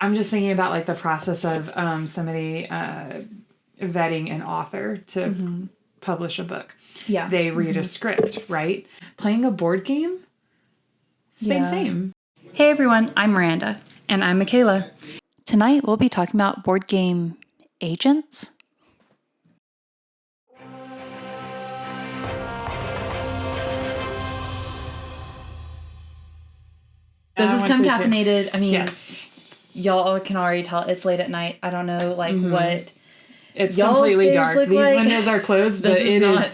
I'm just thinking about like the process of somebody vetting an author to publish a book. Yeah. They read a script, right? Playing a board game? Same. Hey everyone, I'm Miranda. And I'm Michaela. Tonight we'll be talking about board game agents. This is concaffeinated. I mean, yes. Y'all can already tell it's late at night. I don't know what it's y'all's completely days dark. look These like. windows are closed, but it is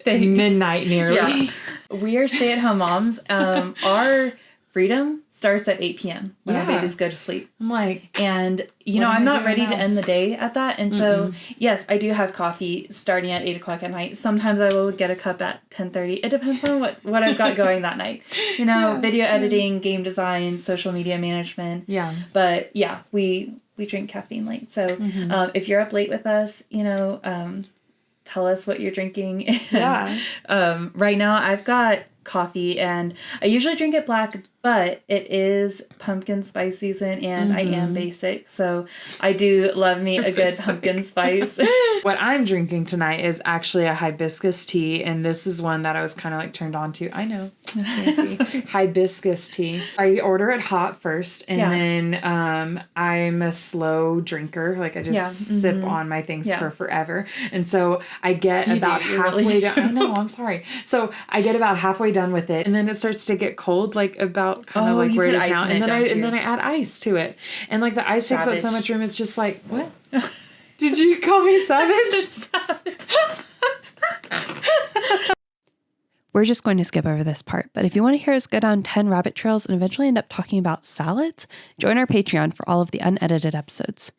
fake. midnight nearly. Yeah. We are stay-at-home moms. Our freedom starts at 8 p.m. when our babies go to sleep. I'm like, and I'm not ready to end the day at that. And so, yes, I do have coffee starting at 8 o'clock at night. Sometimes I will get a cup at 10:30. It depends on what I've got going that night. Video editing, game design, social media management. Yeah. But yeah, we drink caffeine late. So if you're up late with us, tell us what you're drinking. And, right now I've got coffee and I usually drink it black, but it is pumpkin spice season and I am basic, so I do love me a good pumpkin spice. What I'm drinking tonight is actually a hibiscus tea, and this is one that I was kind of like turned on to. I know, fancy. Hibiscus tea. I order it hot first, and then I'm a slow drinker. Like I just sip on my things for forever, and so I get about halfway done. I know, I'm sorry. So I get about halfway done with it, and then it starts to get cold, like about kind of like where it is now, and then I add ice to it, and like the ice takes up so much room. It's just like, what? Did you call me savage? We're just going to skip over this part, but if you want to hear us go down 10 rabbit trails and eventually end up talking about salads, join our Patreon for all of the unedited episodes.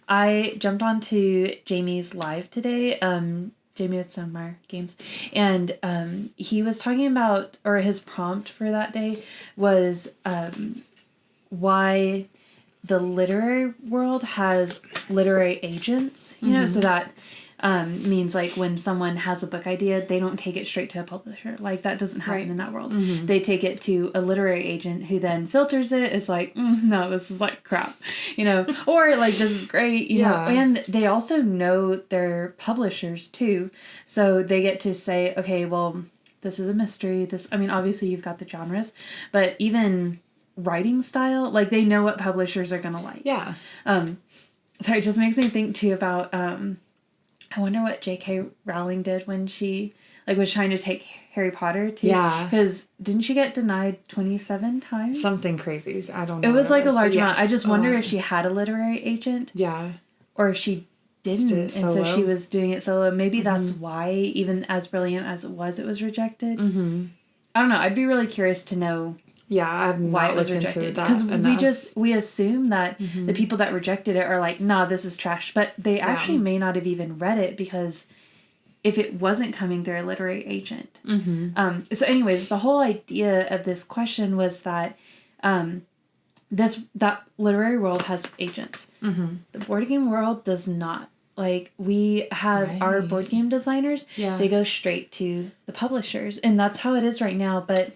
I jumped onto Jamie's live today, Jamie with Stonemaier Games, and he was talking about, or his prompt for that day was why the literary world has literary agents, so that means like when someone has a book idea, they don't take it straight to a publisher. Like that doesn't happen in that world. They take it to a literary agent who then filters it. It's like, no, this is like crap, or like this is great, know. And they also know their publishers too. So they get to say, okay, well, this is a mystery. Obviously you've got the genres, but even writing style, like they know what publishers are going to like. Yeah. So it just makes me think too about, I wonder what J.K. Rowling did when she was trying to take Harry Potter to. Yeah. Because didn't she get denied 27 times? Something crazy. I don't know. It was like a large amount. I just wonder if she had a literary agent. Yeah. Or if she didn't. And so she was doing it solo. Maybe that's why, even as brilliant as it was rejected. Mm-hmm. I don't know. I'd be really curious to know. Yeah, I've why it was rejected, because we assume that the people that rejected it are like, nah, this is trash, but they actually may not have even read it, because if it wasn't coming through a literary agent. So anyways, the whole idea of this question was that that literary world has agents. The board game world does not. Like, we have our board game designers, they go straight to the publishers, and that's how it is right now, but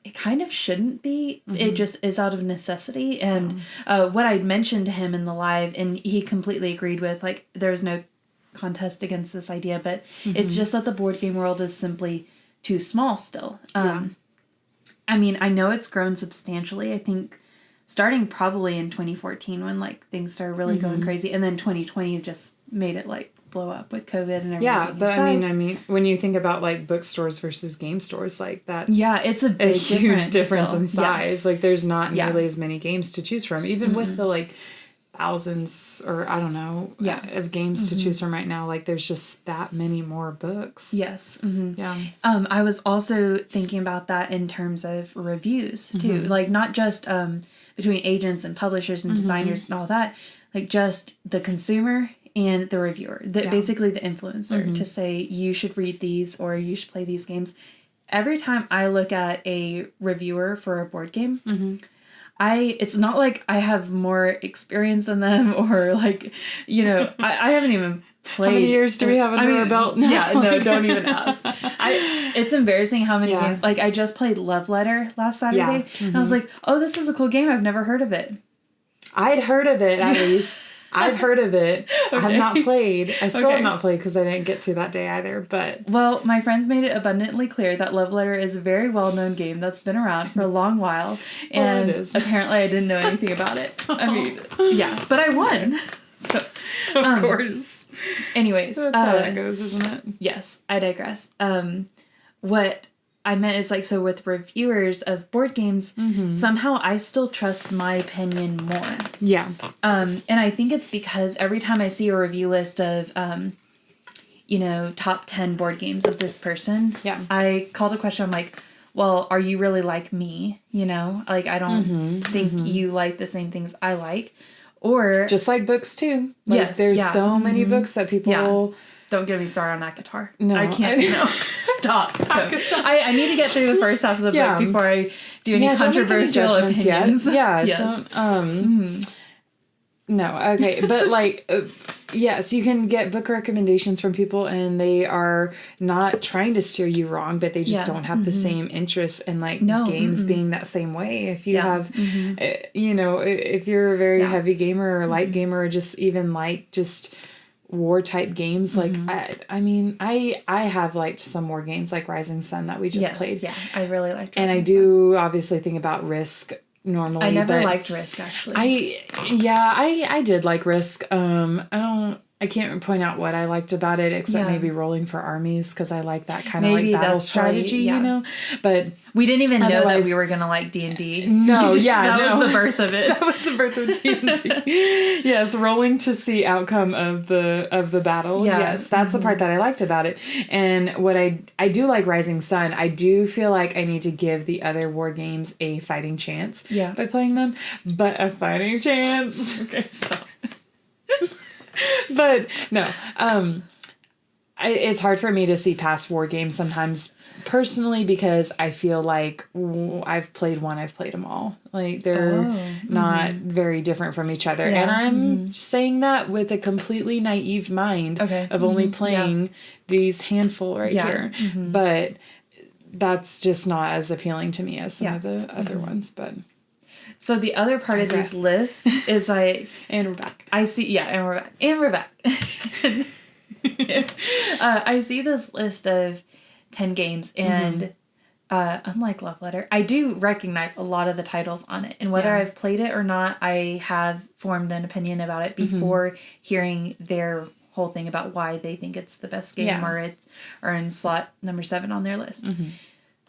it kind of shouldn't be. It just is out of necessity. And what I mentioned to him in the live, and he completely agreed with, like, there's no contest against this idea, but it's just that the board game world is simply too small still. I know it's grown substantially. I think starting probably in 2014 when like things started really going crazy, and then 2020 just made it like blow up with COVID and everything. Yeah, but inside. When you think about like bookstores versus game stores, like that's it's a huge difference still. in size. Yes. Like there's not nearly as many games to choose from, even with the like thousands or I don't know of games to choose from right now. Like there's just that many more books. Yes. Yeah. I was also thinking about that in terms of reviews too, like not just between agents and publishers and designers and all that, like just the consumer and the reviewer, basically the influencer, to say you should read these or you should play these games. Every time I look at a reviewer for a board game, it's not like I have more experience than them or like, I haven't even played. How many years do we have under our belt now? Yeah, no, don't even ask. It's embarrassing how many games. Like, I just played Love Letter last Saturday, and I was like, oh, this is a cool game. I've never heard of it. I'd heard of it, at least. I've heard of it. I have not played. I still have not played because I didn't get to that day either. But well, my friends made it abundantly clear that Love Letter is a very well-known game that's been around for a long while, and apparently I didn't know anything about it. I mean, yeah, but I won. So, of course. Anyways, that's how that goes, isn't it? Yes, I digress. What I meant is like, so with reviewers of board games, somehow I still trust my opinion more. Yeah. And I think it's because every time I see a review list of, top 10 board games of this person, I call to question, I'm like, well, are you really like me? Like, I don't think you like the same things I like. Or just like books too. Like, there's so many books that people... Yeah. Don't get me started on that guitar. No. I can't. No. Stop. I need to get through the first half of the book before I do any controversial opinions. Yet. Yeah. Yes. Don't. No. Okay. But like, yes, you can get book recommendations from people, and they are not trying to steer you wrong, but they just don't have the same interests in like games being that same way. If you have, if you're a very heavy gamer or light gamer, or just even like just war type games, like I have liked some war games like Rising Sun that we just played. Yeah, I really liked Rising Sun. I do obviously think about Risk normally. I never liked Risk actually. I did like Risk. I can't point out what I liked about it except maybe rolling for armies, because I like that kind of like battle strategy, But we didn't even know that we were gonna like D&D. No, that was the birth of it. That was the birth of D&D. Yes, rolling to see outcome of the battle. Yeah. Yes, that's the part that I liked about it. And what I do like Rising Sun. I do feel like I need to give the other war games a fighting chance by playing them, but a fighting chance. Okay, stop. But no, it's hard for me to see past war games sometimes personally, because I feel like I've played one, I've played them all. Like they're not very different from each other. And I'm saying that with a completely naive mind of only playing these handful here. But that's just not as appealing to me as some of the other ones. But so the other part of this list is like... and we're back. I see... Yeah, and we're back. I see this list of 10 games, and unlike Love Letter, I do recognize a lot of the titles on it. And whether I've played it or not, I have formed an opinion about it before hearing their whole thing about why they think it's the best game or it's in slot number 7 on their list.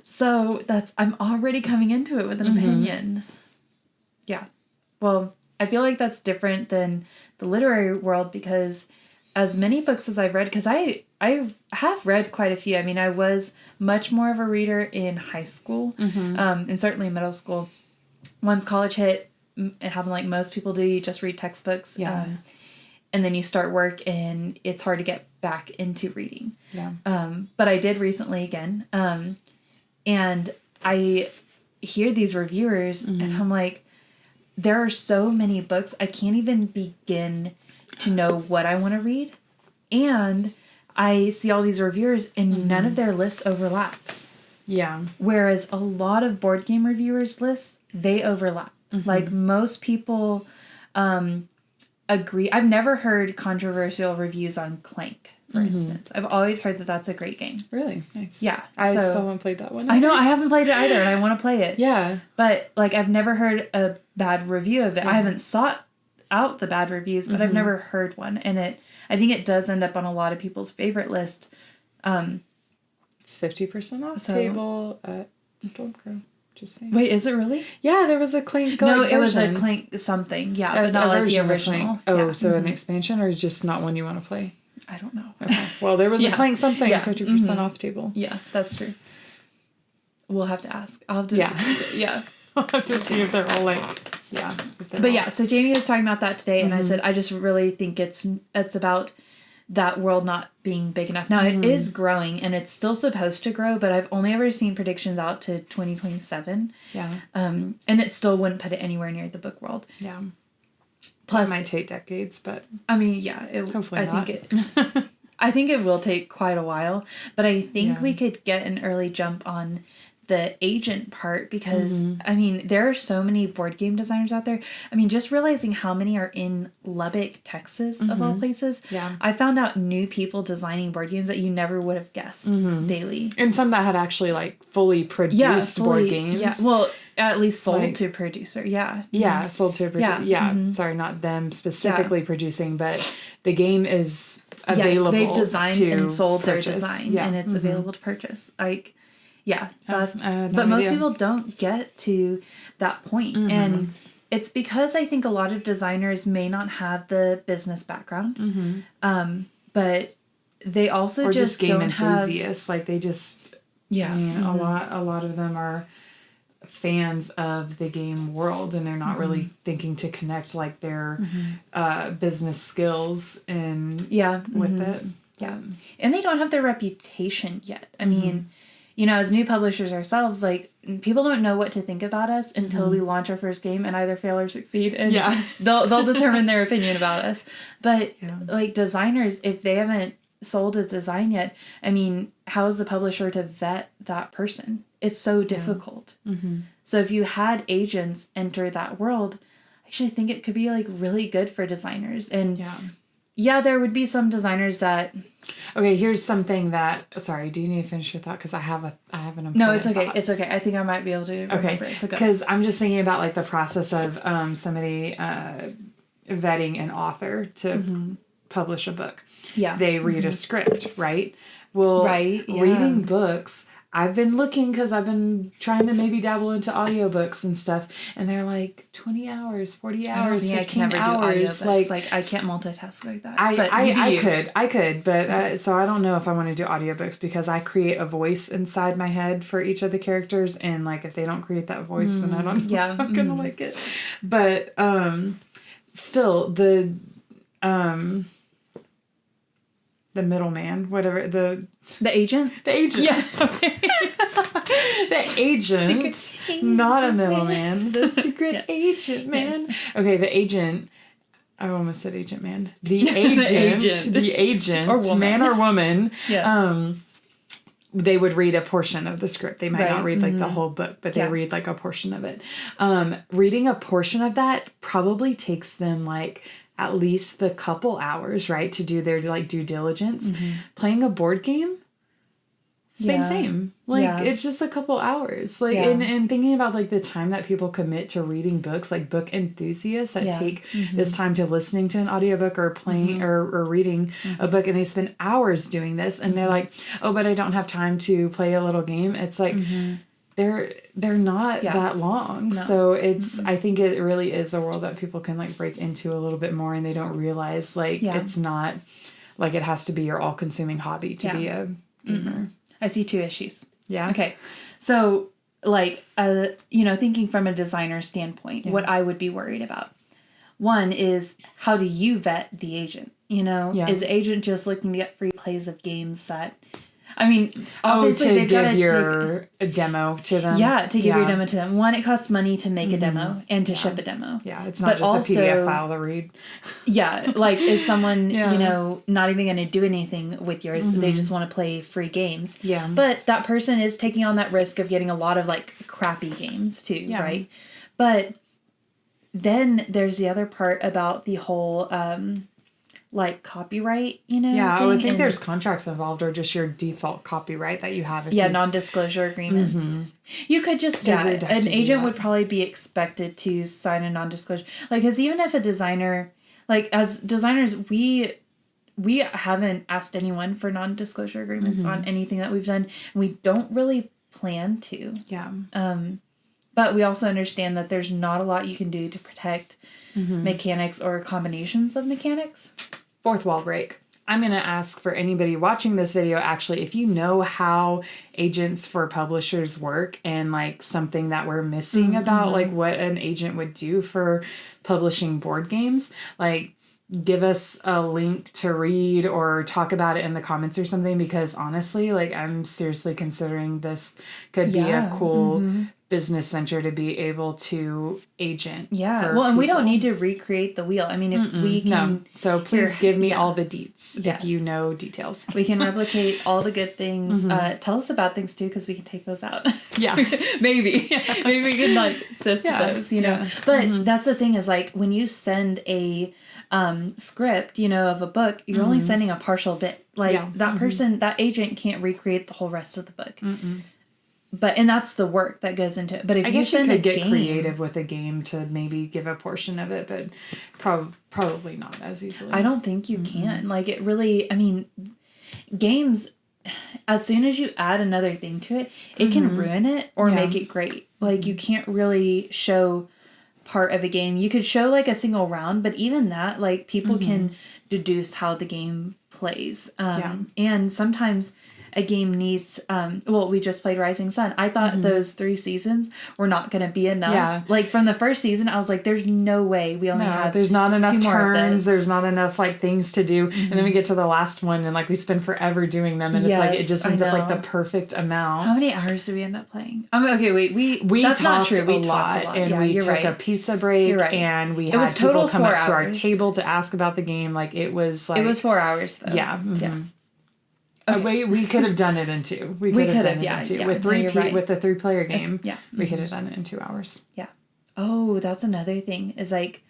So I'm already coming into it with an opinion. Yeah. Well, I feel like that's different than the literary world, because as many books as I've read, because I have read quite a few. I mean, I was much more of a reader in high school, and certainly middle school. Once college hit, it happened like most people do. You just read textbooks, and then you start work, and it's hard to get back into reading. Yeah. But I did recently again, and I hear these reviewers, and I'm like, there are so many books, I can't even begin to know what I want to read. And I see all these reviewers, and none of their lists overlap. Yeah. Whereas a lot of board game reviewers' lists, they overlap. Like most people agree. I've never heard controversial reviews on Clank, for instance. I've always heard that that's a great game. Really? Nice. Yeah. I still haven't played that one. I know, I haven't played it either, and I want to play it. Yeah. But, like, I've never heard a bad review of it. I haven't sought out the bad reviews, but I've never heard one. And I think it does end up on a lot of people's favorite list. It's 50% off table at Stormcrow. Just saying. Wait, is it really? Yeah, there was a Clank. No, it was a Clank something. Yeah, but not like the original. Oh, so an expansion, or just not one you want to play? I don't know. Okay. Well, there was a Clank something 50% off table. Yeah, that's true. We'll have to ask. I'll have to. I'll have to see if they're all like. Yeah. But so Jamie was talking about that today, and I said I just really think it's about that world not being big enough. Now it is growing, and it's still supposed to grow, but I've only ever seen predictions out to 2027. Yeah. And it still wouldn't put it anywhere near the book world. Yeah. Plus, it might take decades, but I mean, yeah, hopefully not. I think it will take quite a while, but I think we could get an early jump on the agent part because I mean there are so many board game designers out there. I mean, just realizing how many are in Lubbock, Texas, of all places. Yeah, I found out new people designing board games that you never would have guessed daily, and some that had actually like fully produced board games. Yeah, well, at least sold to a producer. Yeah, yeah, sold to a producer. Yeah, sorry, not them specifically producing, but the game is available. Yes, they've designed and sold purchase. Their design, and it's available to purchase. Like. Yeah, but no most idea. people don't get to that point. And it's because I think a lot of designers may not have the business background, but they also or just game don't enthusiasts. Like they just, yeah. I mean, a lot of them are fans of the game world, and they're not really thinking to connect like their business skills and with it. Yeah, and they don't have their reputation yet. I mean. You know, as new publishers ourselves, like, people don't know what to think about us until we launch our first game and either fail or succeed. And they'll determine their opinion about us. But, like, designers, if they haven't sold a design yet, I mean, how is the publisher to vet that person? It's so difficult. So if you had agents enter that world, I actually think it could be, like, really good for designers. And, yeah, there would be some designers that... Okay, here's something that... Sorry, do you need to finish your thought? Because I have an important No, it's okay. thought. It's okay. I think I might be able to remember it. So go. Because I'm just thinking about like the process of somebody vetting an author to publish a book. Yeah. They read a script, right? Well, reading books... I've been looking because I've been trying to maybe dabble into audiobooks and stuff, and they're like 20 hours, 40 hours, 15 hours. Like I can't multitask like that. I could, but so I don't know if I want to do audiobooks because I create a voice inside my head for each of the characters, and like if they don't create that voice, then I don't know if I'm gonna like it. But still the middleman, whatever the agent. Yeah. Okay. The agent, not a middleman. The secret agent man. Yes. Okay, the agent. I almost said agent man. The agent. The agent. Or woman. Man or woman. Yeah. They would read a portion of the script. They might not read like the whole book, but they read like a portion of it. Reading a portion of that probably takes them like at least the couple hours, right, to do their like due diligence. Playing a board game, same. Like it's just a couple hours. Like and thinking about like the time that people commit to reading books, like book enthusiasts that take this time to listening to an audiobook or playing or reading a book, and they spend hours doing this, and they're like, oh, but I don't have time to play a little game. It's like they're not that long. No. So it's I think it really is a world that people can like break into a little bit more, and they don't realize like it's not like it has to be your all-consuming hobby to be a gamer. I see two issues. Yeah. Okay. So like thinking from a designer standpoint, what I would be worried about. One is, how do you vet the agent? Is the agent just looking to get free plays of games that I mean, obviously they've got to give a demo to them. Yeah, to give your demo to them. One, it costs money to make a demo and to ship a demo. Yeah, it's not just a PDF file to read. Yeah, like is someone, not even going to do anything with yours. They just want to play free games. Yeah. But that person is taking on that risk of getting a lot of like crappy games too, right? But then there's the other part about the whole like copyright, Yeah, I would think there's contracts involved, or just your default copyright that you have. Non-disclosure agreements. You could just, an agent would probably be expected to sign a non-disclosure. Like, because even if a designer, like as designers, we haven't asked anyone for non-disclosure agreements on anything that we've done. We don't really plan to. Yeah. But we also understand that there's not a lot you can do to protect mechanics or combinations of mechanics. Fourth wall break. I'm going to ask for anybody watching this video, actually, if you know how agents for publishers work and like something that we're missing about like what an agent would do for publishing board games, like give us a link to read or talk about it in the comments or something, because honestly, like I'm seriously considering this could be a cool business venture to be able to agent. Yeah. Well, and we don't need to recreate the wheel. I mean, if we can. No. So please give me yeah. all the deets Yes. if you know details. We can replicate all the good things. Tell us about things too, because we can take those out. Yeah. Maybe. Maybe we can like sift those, you know. But that's the thing is like when you send a script, you know, of a book, you're only sending a partial bit. Like that person, that agent can't recreate the whole rest of the book. But and that's the work that goes into it. But if I you guess send you could a get game, creative with a game to maybe give a portion of it, but probably not as easily. I don't think you can. Like it really, I mean, games, as soon as you add another thing to it, it can ruin it or make it great. Like you can't really show part of a game. You could show like a single round, but even that, like people can deduce how the game plays. And sometimes a game needs, we just played Rising Sun. I thought those 3 seasons were not going to be enough. Yeah. Like from the first season, I was like, there's no way we only have there's not enough 2 more of turns. this. There's not enough like things to do. And then we get to the last one and like we spend forever doing them. And it's like, it just ends up like the perfect amount. How many hours did we end up playing? Okay, wait, we talked that's not true. We a talked lot. a lot. And we took a pizza break. You're right. And we It had was people total come 4 up to our hours. table to ask about the game. Like it was like. It was 4 hours though. Yeah. Yeah. We could have done it in 2. We could have done it in 2. yeah. With No, you're right. with the 3-player game, Yeah. we could have done it in 2 hours. Yeah. Oh, that's another thing. Is like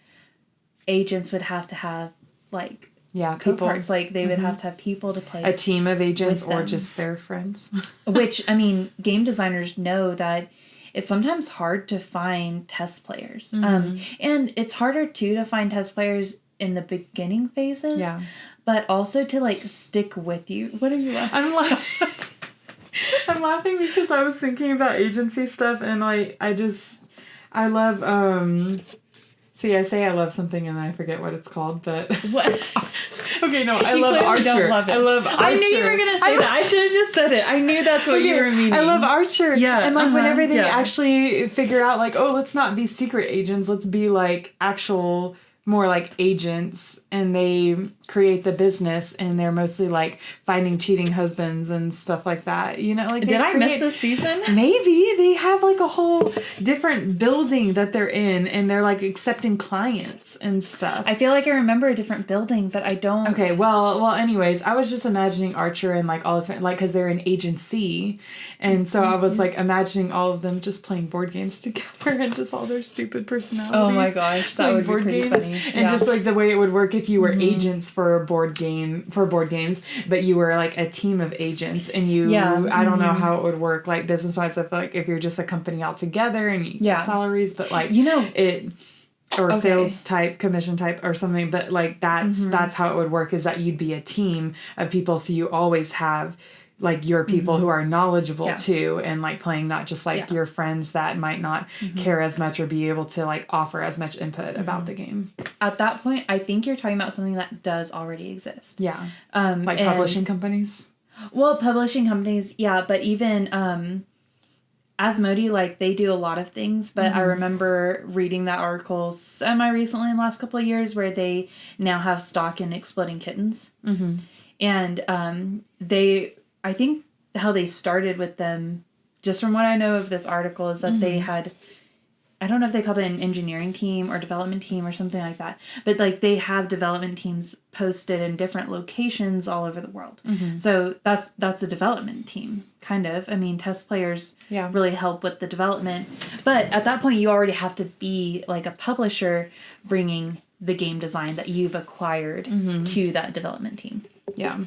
agents would have to have like People. co-parts. Like they would have to have people to play. A team of agents with or them. just their friends. Which I mean, game designers know that it's sometimes hard to find test players. And it's harder too to find test players in the beginning phases. Yeah. But also to like stick with you. What are you laughing? I'm laughing because I was thinking about agency stuff and like I love see, I say I love something and I forget what it's called, but What? okay, no, I You love clearly Archer. don't love it. I love Archer. I knew you were gonna say that. I should have just said it. I knew that's what you were meaning. I love Archer. Yeah, And like whenever they yeah. actually figure out like, oh, let's not be secret agents, let's be like actual more like agents, and they create the business and they're mostly like finding cheating husbands and stuff like that. You know, like Did I miss this season? Maybe they have like a whole different building that they're in and they're like accepting clients and stuff. I feel like I remember a different building, but I don't. Okay, well, anyways, I was just imagining Archer and like all this, like, because they're an agency, and so I was like imagining all of them just playing board games together and just all their stupid personalities. Oh my gosh, that playing would be pretty funny. and just like the way it would work if you were agents for a board games, but you were like a team of agents, and you, I don't know how it would work like business wise. I feel like if you're just a company all together and you have salaries, but like it. Or sales type, commission type, or something, but like that's how it would work. Is that you'd be a team of people, so you always have like your people who are knowledgeable too, and like playing not just like your friends that might not care as much or be able to like offer as much input about the game. At that point, I think you're talking about something that does already exist. Yeah, like publishing companies. Well, publishing companies, yeah, but even Asmodee, like they do a lot of things, but I remember reading that article semi-recently in the last couple of years where they now have stock in Exploding Kittens. And I think how they started with them, just from what I know of this article, is that they had, I don't know if they called it an engineering team or development team or something like that, but like they have development teams posted in different locations all over the world. So that's a development team, kind of. I mean, test players really help with the development, but at that point you already have to be like a publisher bringing the game design that you've acquired to that development team. Yeah,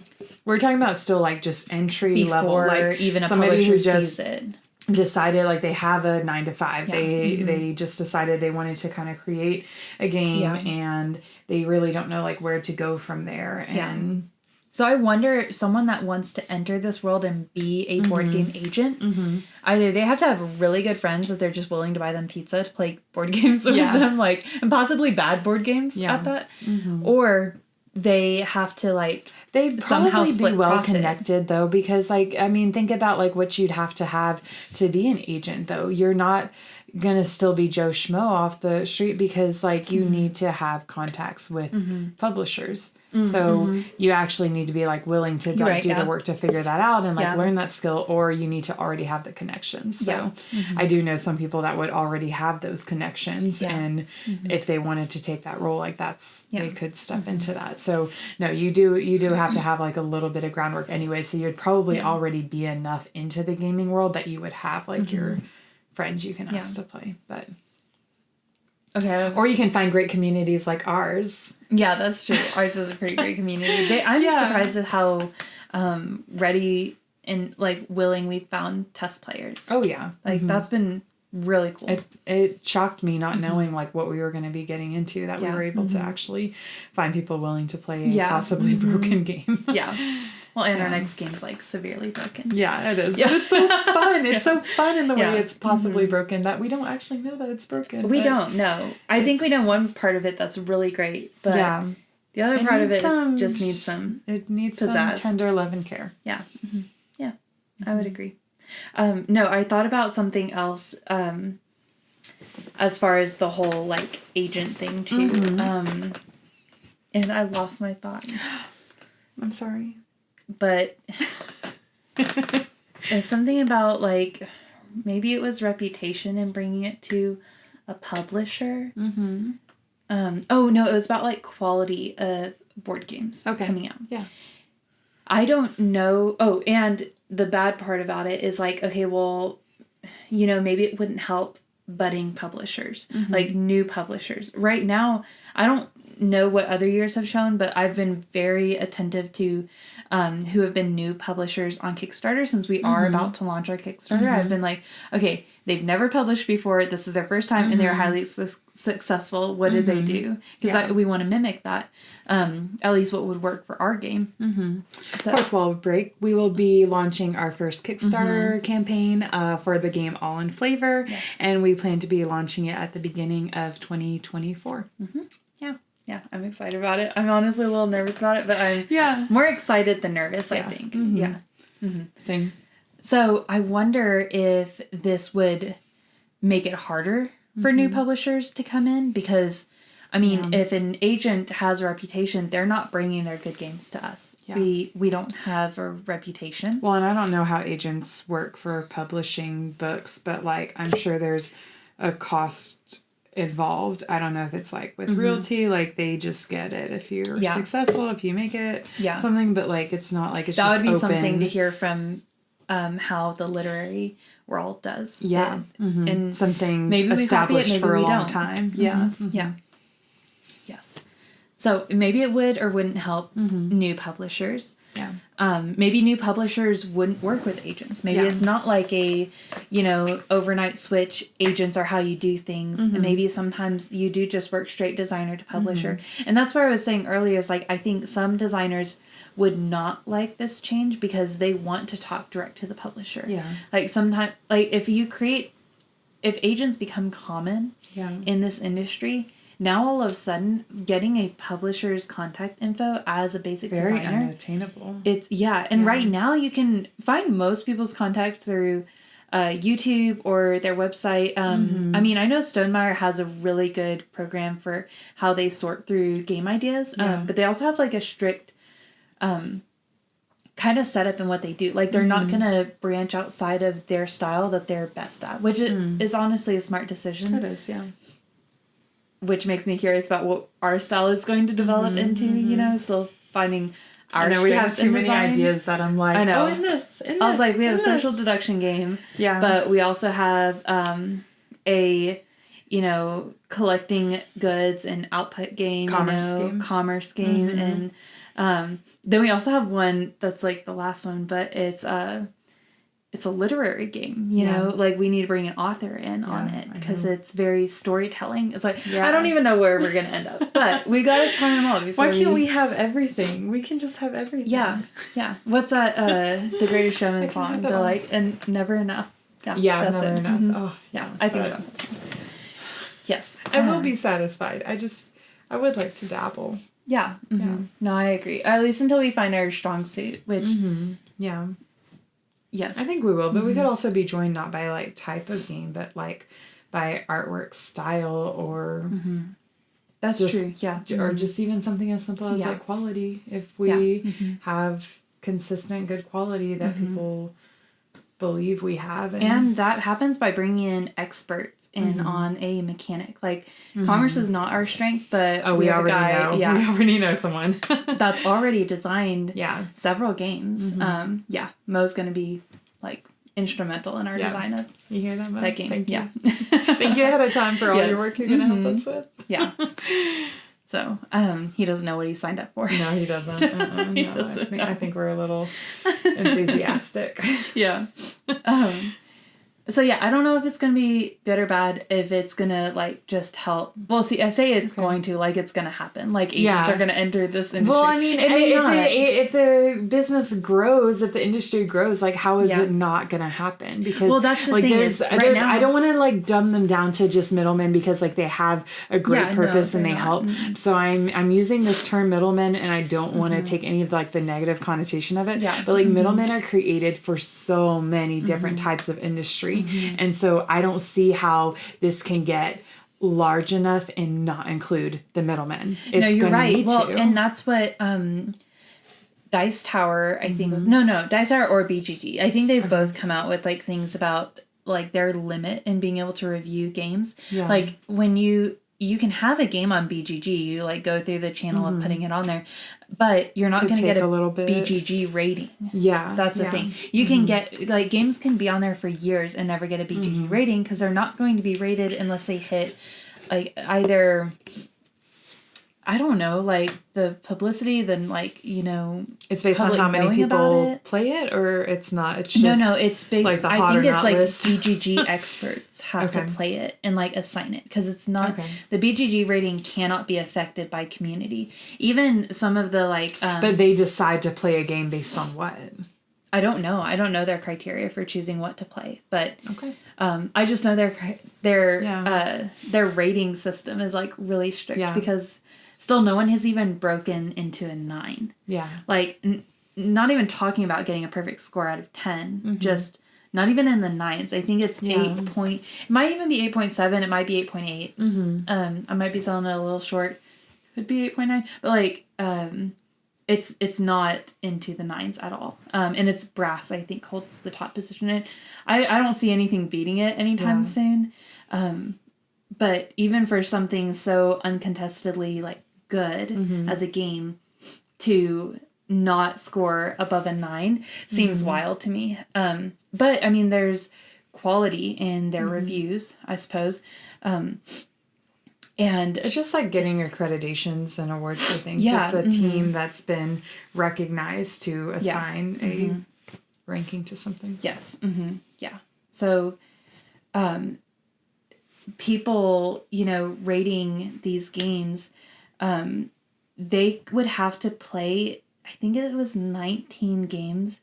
we're talking about still like just entry level, like even a somebody publisher who just sees it. decided like they have a 9 to 5. They just decided they wanted to kind of create a game and they really don't know like where to go from there. And so I wonder, someone that wants to enter this world and be a board game agent, either they have to have really good friends that they're just willing to buy them pizza to play board games with them, like, and possibly bad board games at that, or they have to like they'd somehow probably split be well profit. connected though, because like I mean think about like what you'd have to be an agent though. You're not gonna still be Joe Schmo off the street because like you need to have contacts with publishers. So you actually need to be like willing to like, do the work to figure that out and like learn that skill, or you need to already have the connections. So I do know some people that would already have those connections, and if they wanted to take that role, like they could step into that. So no, you do have to have like a little bit of groundwork anyway. So you'd probably already be enough into the gaming world that you would have like your friends you can ask to play, but. Okay. Or you can find great communities like ours. Yeah, that's true. Ours is a pretty great community. I'm surprised at how ready and like willing we've found test players. Oh yeah. Like that's been really cool. It shocked me not knowing like what we were going to be getting into, that we were able to actually find people willing to play a possibly broken game. Yeah. Well, and our next game's like severely broken. Yeah, it is. Yeah. But it's so fun. It's so fun in the way it's possibly broken that we don't actually know that it's broken. We don't know. I think we know one part of it that's really great, but the other part of it just needs some. It needs pizzazz. some tender love and care. Yeah. Yeah, I would agree. No, I thought about something else as far as the whole like agent thing too. And I lost my thought. I'm sorry. But it's something about like maybe it was reputation and bringing it to a publisher. Oh no, it was about like quality of board games coming out. Yeah. I don't know. Oh, and the bad part about it is like, okay, well, you know, maybe it wouldn't help budding publishers, like new publishers. Right now, I don't know what other years have shown, but I've been very attentive to who have been new publishers on Kickstarter since we are about to launch our Kickstarter. I've been like, okay, they've never published before. This is their first time and they're highly successful. What did they do? Because we want to mimic that. At least what would work for our game. So, Fourth wall break. We will be launching our first Kickstarter campaign for the game All in Flavor, and we plan to be launching it at the beginning of 2024. Yeah, I'm excited about it. I'm honestly a little nervous about it, but I'm more excited than nervous, I think. Same. So I wonder if this would make it harder for new publishers to come in, because, I mean, if an agent has a reputation, they're not bringing their good games to us. Yeah. We don't have a reputation. Well, and I don't know how agents work for publishing books, but, like, I'm sure there's a cost involved. I don't know if it's like with realty, like they just get it if you're successful, if you make it something, but like it's not like it's that just would be open. Something to hear from how the literary world does. Yeah. And something maybe established maybe for a long don't. time. Yeah. Yeah. Yes. So maybe it would or wouldn't help new publishers. Yeah. Maybe new publishers wouldn't work with agents. Maybe it's not like a, overnight switch. Agents are how you do things. And maybe sometimes you do just work straight designer to publisher. And that's what I was saying earlier is like, I think some designers would not like this change because they want to talk direct to the publisher. Yeah. Like sometimes, like if agents become common in this industry, now all of a sudden getting a publisher's contact info as a basic very designer, unattainable. It's right now you can find most people's contact through YouTube or their website. I mean, I know Stonemaier has a really good program for how they sort through game ideas, but they also have like a strict kind of setup in what they do. Like they're not gonna branch outside of their style that they're best at, which is honestly a smart decision. It is, yeah. Which makes me curious about what our style is going to develop into, still finding our we have too many design. Ideas that I'm like, I know. in this. I was like, we have a social deduction game. Yeah. But we also have a, collecting goods and output game. Commerce game. And then we also have one that's like the last one, but it's a literary game, like we need to bring an author in on it because it's very storytelling. It's like, I don't even know where we're going to end up, but we got to try them all before. Why can't we have everything? We can just have everything. Yeah. Yeah. What's that, The Greatest Showman song? They're like, and never enough. Yeah, that's never enough. Oh, yeah. I think about this. Yes. I will be satisfied. I would like to dabble. Yeah. No, I agree. At least until we find our strong suit, which. Yes. I think we will, but we could also be joined not by like type of game, but like by artwork style or That's just, true. Yeah. or just even something as simple as Yeah. like quality. If we have consistent good quality that people believe we have, And that happens by bringing in experts in on a mechanic. Like commerce is not our strength, but we have a already guy, know. Yeah, We already know someone. that's already designed Yeah. several games. Yeah, Mo's gonna be like instrumental in our design of You hear that, Mo? that game. Thank you. Yeah. Thank you ahead of time for all your Yes. work you're gonna help us with. Yeah. So, he doesn't know what he signed up for. No, he doesn't. He No, doesn't I think we're a little enthusiastic. Yeah. So yeah, I don't know if it's gonna be good or bad. If it's gonna like just help. Well, see, I say it's going to, like it's gonna happen. Like agents are gonna enter this industry. Well, I mean, if the business grows, if the industry grows, like how is it not gonna happen? Because that's the like thing there's is, right now, I don't want to like dumb them down to just middlemen because like they have a great purpose and they they're help. So I'm using this term middlemen, and I don't want to take any of like the negative connotation of it. Yeah. But like middlemen are created for so many different types of industry, and so I don't see how this can get large enough and not include the middlemen. It's no, you're right. Need Well, to. and that's what Dice Tower, I think was no Dice Tower or BGG. I think they've both come out with like things about like their limit in being able to review games. Yeah. Like when you can have a game on BGG, you like go through the channel of putting it on there, but you're not going to get a little bit. BGG rating. Yeah. That's the thing. You can get like games can be on there for years and never get a BGG rating because they're not going to be rated unless they hit like either, I don't know, like the publicity, then like, you know, It's based on public how many knowing about people it. play it, or it's not. It's just no, it's based. like the I hot or think it's not like list. BGG experts have to Okay. play it and like assign it because it's not Okay. the BGG rating cannot be affected by community. Even some of the like, But they decide to play a game based on what? I don't know. I don't know their criteria for choosing what to play, but Okay. I just know their rating system is like really strict because still no one has even broken into a 9. Yeah. Like not even talking about getting a perfect score out of 10, just not even in the 9s. I think it's 8 point. It might even be 8.7. It might be 8.8. I might be selling it a little short. Could be 8.9, but like it's not into the 9s at all. And it's brass, I think, holds the top position in it. I don't see anything beating it anytime soon. But even for something so uncontestedly like good as a game to not score above a 9 seems wild to me. But I mean, there's quality in their reviews, I suppose. And It's just like getting accreditations and awards for things. Yeah, It's a team that's been recognized to assign a ranking to something. yes, yeah. So, people, you know, rating these games, they would have to play, I think it was 19 games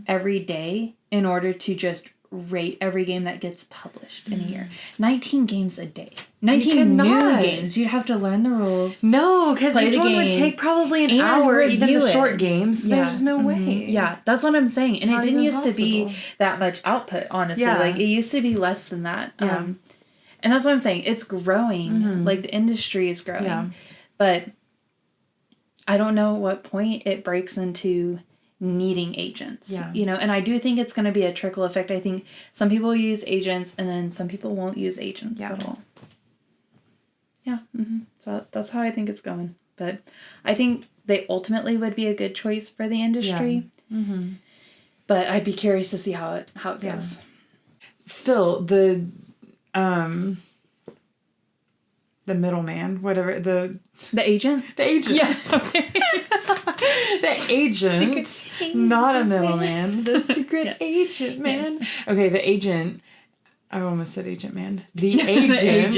every day in order to just rate every game that gets published in a year. 19 games a day. 19 new cannot. games. You'd have to learn the rules. No, because Play each the one would game take probably an and hour, even review the it. short games. Yeah. There's no way. Yeah, that's what I'm saying. And it not didn't even used to be possible. that much output, honestly. Yeah. Like, it used to be less than that. Yeah. And that's what I'm saying. It's growing. Like, the industry is growing. Yeah. But I don't know what point it breaks into needing agents. Yeah. You know, and I do think it's going to be a trickle effect. I think some people use agents and then some people won't use agents at all. Yeah. So that's how I think it's going. But I think they ultimately would be a good choice for the industry. But I'd be curious to see how it goes. Still, the middleman, whatever the agent? The agent. Yeah. The agent. Secret Not a agent, middleman. The secret agent, man. Yes. Okay, the agent. I almost said agent man. The agent.